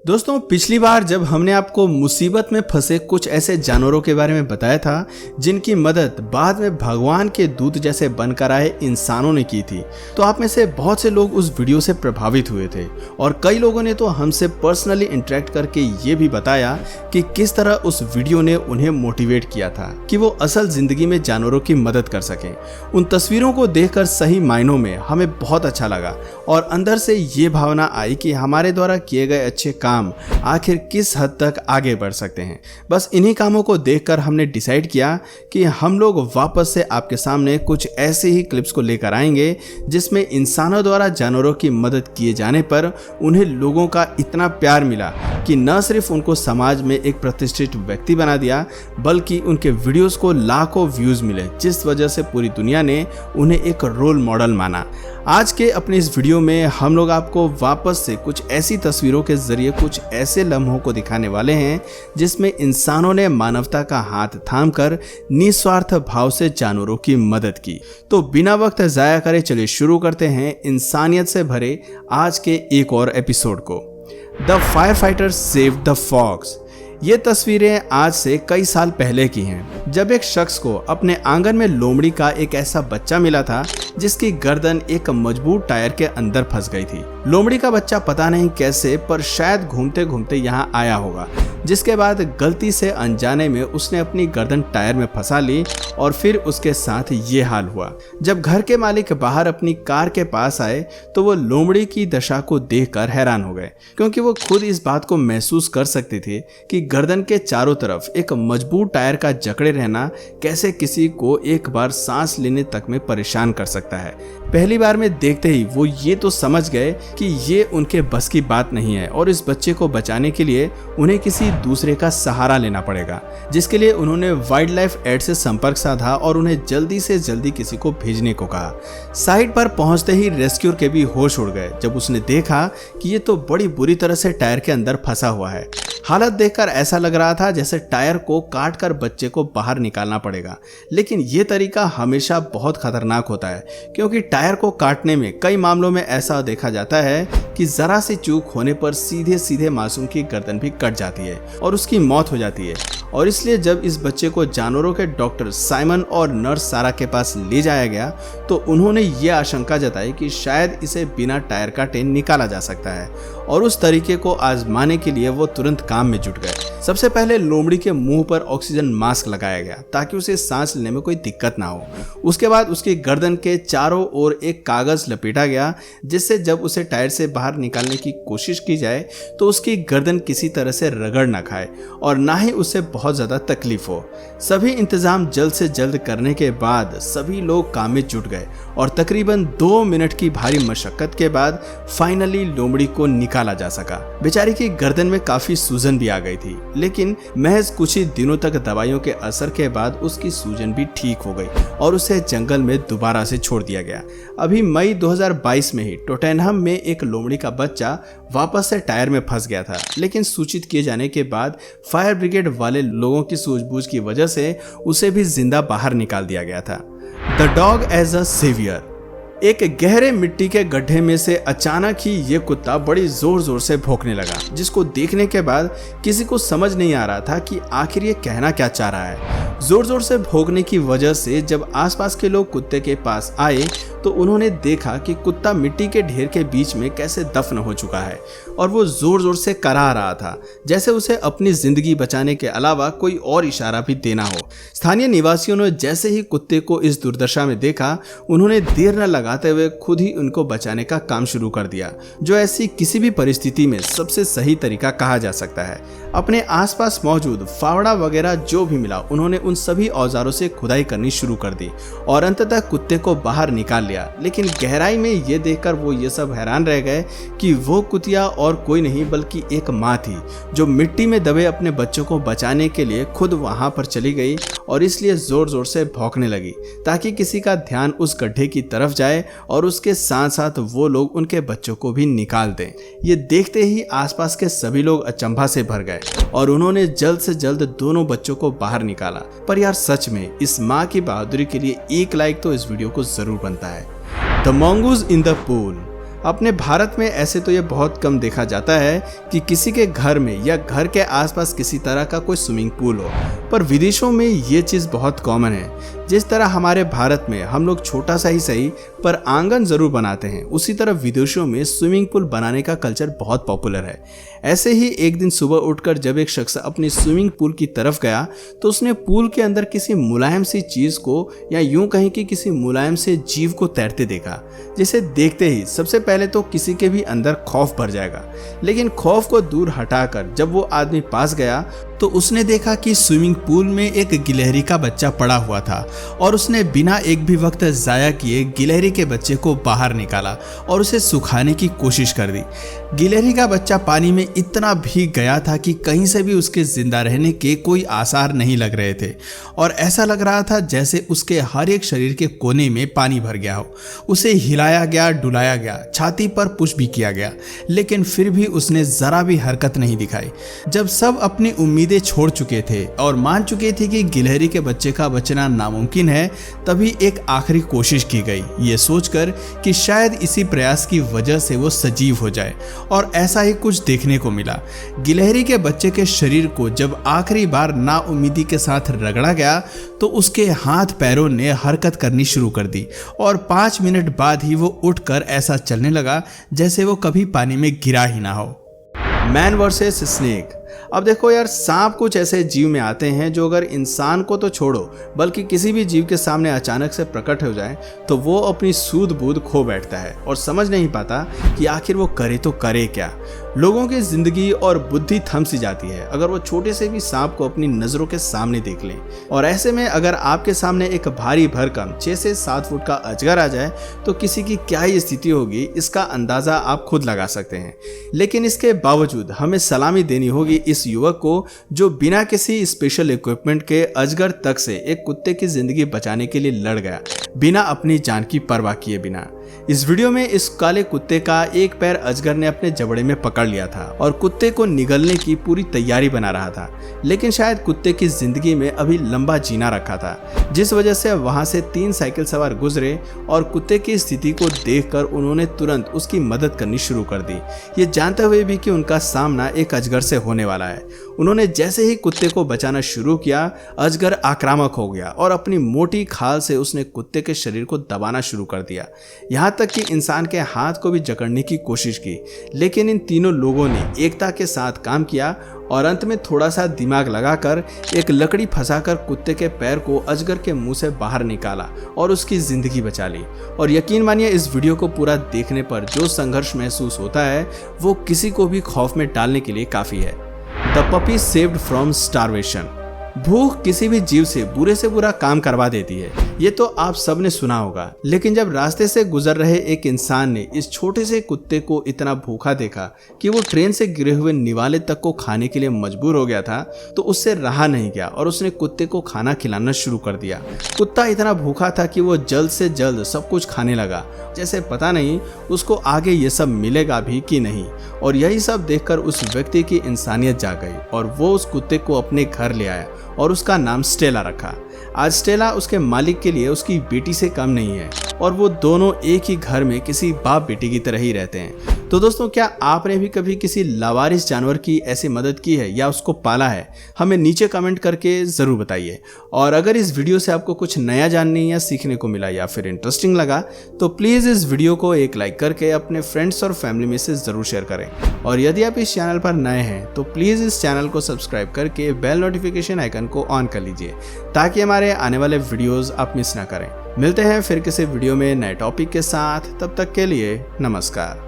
दोस्तों, पिछली बार जब हमने आपको मुसीबत में फंसे कुछ ऐसे जानवरों के बारे में बताया था जिनकी मदद बाद में भगवान के दूत जैसे बनकर आए इंसानों ने की थी, तो आप में से बहुत से लोग उस वीडियो से प्रभावित हुए थे और कई लोगों ने तो हमसे पर्सनली इंटरेक्ट करके ये भी बताया कि किस तरह उस वीडियो ने उन्हें मोटिवेट किया था कि वो असल जिंदगी में जानवरों की मदद कर सकें। उन तस्वीरों को देखकर सही मायनों में हमें बहुत अच्छा लगा और अंदर से ये भावना आई कि हमारे द्वारा किए गए अच्छे काम आखिर किस हद तक आगे बढ़ सकते हैं। बस इन्हीं कामों को देखकर हमने डिसाइड किया कि हम लोग वापस से आपके सामने कुछ ऐसे ही क्लिप्स को लेकर आएंगे जिसमें इंसानों द्वारा जानवरों की मदद किए जाने पर उन्हें लोगों का इतना प्यार मिला कि न सिर्फ उनको समाज में एक प्रतिष्ठित व्यक्ति बना दिया, बल्कि उनके वीडियोस को लाखों व्यूज मिले, जिस वजह से पूरी दुनिया ने उन्हें एक रोल मॉडल माना। आज के अपने इस वीडियो में हम लोग आपको वापस से कुछ ऐसी तस्वीरों के जरिए कुछ ऐसे लम्हों को दिखाने वाले हैं जिसमें इंसानों ने मानवता का हाथ थामकर निस्वार्थ भाव से जानवरों की मदद की। तो बिना वक्त जाया करे चलिए शुरू करते हैं इंसानियत से भरे आज के एक और एपिसोड को। The firefighter saved the fox. ये तस्वीरें आज से कई साल पहले की हैं, जब एक शख्स को अपने आंगन में लोमड़ी का एक ऐसा बच्चा मिला था जिसकी गर्दन एक मजबूत टायर के अंदर फंस गई थी। लोमड़ी का बच्चा पता नहीं कैसे पर शायद घूमते घूमते यहाँ आया होगा, जिसके बाद गलती से अनजाने में उसने अपनी गर्दन टायर में फंसा ली और फिर उसके साथ ये हाल हुआ। जब घर के मालिक बाहर अपनी कार के पास आए तो वो लोमड़ी की दशा को देखकर हैरान हो गए, क्योंकि वो खुद इस बात को महसूस कर सकते थे कि गर्दन के चारों तरफ एक मजबूत टायर का जकड़े रहना कैसे किसी को एक बार सांस लेने तक में परेशान कर सकता है। पहली बार में देखते ही वो ये तो समझ गए कि ये उनके बस की बात नहीं है और इस बच्चे को बचाने के लिए उन्हें किसी दूसरे का सहारा लेना पड़ेगा, जिसके लिए उन्होंने वाइल्ड लाइफ एड से संपर्क साधा और उन्हें जल्दी से जल्दी किसी को भेजने को कहा। साइट पर पहुंचते ही रेस्क्यूर के भी होश उड़ गए जब उसने देखा कि ये तो बड़ी बुरी तरह से टायर के अंदर फंसा हुआ है। हालत देखकर ऐसा लग रहा था जैसे टायर को काट कर बच्चे को बाहर निकालना पड़ेगा, लेकिन ये तरीका हमेशा बहुत खतरनाक होता है, क्योंकि टायर को काटने में कई मामलों में ऐसा देखा जाता है कि जरा सी चूक होने पर सीधे सीधे मासूम की गर्दन भी कट जाती है और उसकी मौत हो जाती है। और इसलिए जब इस बच्चे को जानवरों के डॉक्टर साइमन और नर्स सारा के पास ले जाया गया तो उन्होंने ये आशंका जताई कि शायद इसे बिना टायर काटे निकाला जा सकता है, और उस तरीके को आजमाने के लिए वो तुरंत काम में जुट गए। सबसे पहले लोमड़ी के मुंह पर ऑक्सीजन मास्क लगाया गया ताकि उसे सांस लेने में कोई दिक्कत ना हो। उसके बाद उसकी गर्दन के चारों ओर एक कागज लपेटा गया, जिससे जब उसे टायर से बाहर निकालने की कोशिश की जाए तो उसकी गर्दन किसी तरह से रगड़ ना खाए और ना ही उससे बहुत ज्यादा तकलीफ हो। सभी इंतजाम जल्द से जल्द करने के बाद सभी लोग काम में जुट गए और तकरीबन 2 मिनट की भारी मशक्कत के बाद फाइनली लोमड़ी को निकाला जा सका। बेचारी की गर्दन में काफी सूजन भी आ गई थी, लेकिन महज कुछ ही दिनों तक दवाइयों के असर के बाद उसकी सूजन भी ठीक हो गई और उसे जंगल में दोबारा से छोड़ दिया गया। अभी मई 2022 में ही टोटेनहम में एक लोमड़ी का बच्चा वापस से टायर में फंस गया था, लेकिन सूचित किए जाने के बाद फायर ब्रिगेड वाले लोगों की सूझबूझ की वजह से उसे भी जिंदा बाहर निकाल दिया गया था। The dog as a saviour. एक गहरे मिट्टी के गड्ढे में से अचानक ही ये कुत्ता बड़ी जोर जोर से भौंकने लगा, जिसको देखने के बाद किसी को समझ नहीं आ रहा था कि आखिर ये कहना क्या चाह रहा है। जोर जोर से भौंकने की वजह से जब आसपास के लोग कुत्ते के पास आए तो उन्होंने देखा कि कुत्ता मिट्टी के ढेर के बीच में कैसे दफन हो चुका है और वो जोर जोर से कराह रहा था, जैसे उसे अपनी जिंदगी बचाने के अलावा कोई और इशारा भी देना हो। स्थानीय निवासियों ने जैसे ही कुत्ते को इस दुर्दशा में देखा, उन्होंने देर न लगाते हुए खुद ही उनको बचाने का काम शुरू कर दिया, जो ऐसी किसी भी परिस्थिति में सबसे सही तरीका कहा जा सकता है। अपने आसपास मौजूद फावड़ा वगैरह जो भी मिला, उन्होंने उन सभी औजारों से खुदाई करनी शुरू कर दी और अंततः कुत्ते को बाहर निकाल लिया। लेकिन गहराई में ये देखकर वो ये सब हैरान रह गए कि वो कुतिया और कोई नहीं बल्कि एक माँ थी, जो मिट्टी में दबे अपने बच्चों को बचाने के लिए खुद वहां पर चली गई और इसलिए जोर जोर से भौंकने लगी ताकि किसी का ध्यान उस गड्ढे की तरफ जाए और उसके साथ साथ वो लोग उनके बच्चों को भी निकाल दें। ये देखते ही आसपास के सभी लोग अचंभा से भर गए और उन्होंने जल्द से जल्द दोनों बच्चों को बाहर निकाला। पर यार सच में इस माँ की बहादुरी के लिए एक लाइक तो इस वीडियो को जरूर बनता है। The mongoose in the pool. अपने भारत में ऐसे तो ये बहुत कम देखा जाता है कि किसी के घर में या घर के आसपास किसी तरह का कोई स्विमिंग पूल हो, पर विदेशों में ये चीज़ बहुत कॉमन है। जिस तरह हमारे भारत में हम लोग छोटा सा ही सही पर आंगन ज़रूर बनाते हैं, उसी तरह विदेशों में स्विमिंग पूल बनाने का कल्चर बहुत पॉपुलर है। ऐसे ही एक दिन सुबह उठकर जब एक शख्स अपनी स्विमिंग पूल की तरफ गया तो उसने पूल के अंदर किसी मुलायम सी चीज़ को, या यूं कहें कि किसी मुलायम से जीव को तैरते देखा, जिसे देखते ही सबसे पहले तो किसी के भी अंदर खौफ भर जाएगा। लेकिन खौफ को दूर हटाकर जब वो आदमी पास गया तो उसने देखा कि स्विमिंग पूल में एक गिलहरी का बच्चा पड़ा हुआ था और उसने बिना एक भी वक्त ज़ाया किए गिलहरी के बच्चे को बाहर निकाला और उसे सुखाने की कोशिश कर दी। गिलहरी का बच्चा पानी में इतना भीग गया था कि कहीं से भी उसके जिंदा रहने के कोई आसार नहीं लग रहे थे और ऐसा लग रहा था जैसे उसके हर एक शरीर के कोने में पानी भर गया हो। उसे हिलाया गया, डुलाया गया, छाती पर पुश भी किया गया, लेकिन फिर भी उसने ज़रा भी हरकत नहीं दिखाई। जब सब अपनी उम्मीदें छोड़ चुके थे और मान चुके थे कि गिलहरी के बच्चे का बचना नामुमकिन है, तभी एक आखिरी कोशिश की गई, ये सोचकर कि शायद इसी प्रयास की वजह से वो सजीव हो जाए, और ऐसा ही कुछ देखने को मिला। गिलहरी के बच्चे के शरीर को जब आखिरी बार नाउम्मीदी के साथ रगड़ा गया तो उसके हाथ पैरों ने हरकत करनी शुरू कर दी और 5 मिनट बाद ही वो उठकर ऐसा चलने लगा जैसे वो कभी पानी में गिरा ही ना हो। Man versus snake. अब देखो यार, सांप कुछ ऐसे जीव में आते हैं जो अगर इंसान को तो छोड़ो बल्कि किसी भी जीव के सामने अचानक से प्रकट हो जाए तो वो अपनी सूध बूध खो बैठता है और समझ नहीं पाता कि आखिर वो करे तो करे क्या। लोगों की जिंदगी और बुद्धि थम सी जाती है अगर वो छोटे से भी सांप को अपनी नज़रों के सामने देख लें, और ऐसे में अगर आपके सामने एक भारी भरकम 6 से 7 फुट का अजगर आ जाए तो किसी की क्या ही स्थिति होगी, इसका अंदाज़ा आप खुद लगा सकते हैं। लेकिन इसके बावजूद हमें सलामी देनी होगी इस युवक को जो बिना किसी स्पेशल इक्विपमेंट के अजगर तक से एक कुत्ते की जिंदगी बचाने के लिए लड़ गया, बिना अपनी जान की परवाह किए बिना। इस वीडियो में इस काले कुत्ते का एक पैर अजगर ने अपने जबड़े में पकड़ लिया था और कुत्ते को निगलने की पूरी तैयारी बना रहा था, लेकिन शायद कुत्ते की जिंदगी में अभी लंबा जीना रखा था, जिस वजह से वहां से 3 साइकिल सवार गुजरे और कुत्ते की स्थिति को देखकर उन्होंने तुरंत उसकी मदद करनी शुरू कर दी, ये जानते हुए भी कि उनका सामना एक अजगर से होने वाला है। उन्होंने जैसे ही कुत्ते को बचाना शुरू किया, अजगर आक्रामक हो गया और अपनी मोटी खाल से उसने कुत्ते के शरीर को दबाना शुरू कर दिया, यहाँ तक कि इंसान के हाथ को भी जकड़ने की कोशिश की। लेकिन इन तीनों लोगों ने एकता के साथ काम किया और अंत में थोड़ा सा दिमाग लगाकर एक लकड़ी फंसाकर कुत्ते के पैर को अजगर के मुंह से बाहर निकाला और उसकी जिंदगी बचा ली। और यकीन मानिए, इस वीडियो को पूरा देखने पर जो संघर्ष महसूस होता है वो किसी को भी खौफ में डालने के लिए काफ़ी है। The puppy saved from starvation. भूख किसी भी जीव से बुरा काम करवा देती है, ये तो आप सब ने सुना होगा। लेकिन जब रास्ते से गुजर रहे एक इंसान ने इस छोटे से कुत्ते को इतना भूखा देखा कि वो ट्रेन से गिरे हुए निवाले तक को खाने के लिए मजबूर हो गया था, तो उससे रहा नहीं गया और उसने कुत्ते को खाना खिलाना शुरू कर दिया। कुत्ता इतना भूखा था कि वो जल्द से जल्द सब कुछ खाने लगा, जैसे पता नहीं उसको आगे ये सब मिलेगा भी कि नहीं। और यही सब देखकर उस व्यक्ति की इंसानियत जाग गई और वो उस कुत्ते को अपने घर ले आया और उसका नाम स्टेला रखा। आज स्टेला उसके मालिक के लिए उसकी बेटी से कम नहीं है और वो दोनों एक ही घर में किसी बाप बेटी की तरह ही रहते हैं। तो दोस्तों, क्या आपने भी कभी किसी लावारिस जानवर की ऐसी मदद की है या उसको पाला है? हमें नीचे कमेंट करके ज़रूर बताइए। और अगर इस वीडियो से आपको कुछ नया जानने या सीखने को मिला या फिर इंटरेस्टिंग लगा तो प्लीज़ इस वीडियो को एक लाइक करके अपने फ्रेंड्स और फैमिली में से ज़रूर शेयर करें। और यदि आप इस चैनल पर नए हैं तो प्लीज़ इस चैनल को सब्सक्राइब करके बेल नोटिफिकेशन आइकन को ऑन कर लीजिए ताकि हमारे आने वाले वीडियोज़ आप मिस ना करें। मिलते हैं फिर किसी वीडियो में नए टॉपिक के साथ, तब तक के लिए नमस्कार।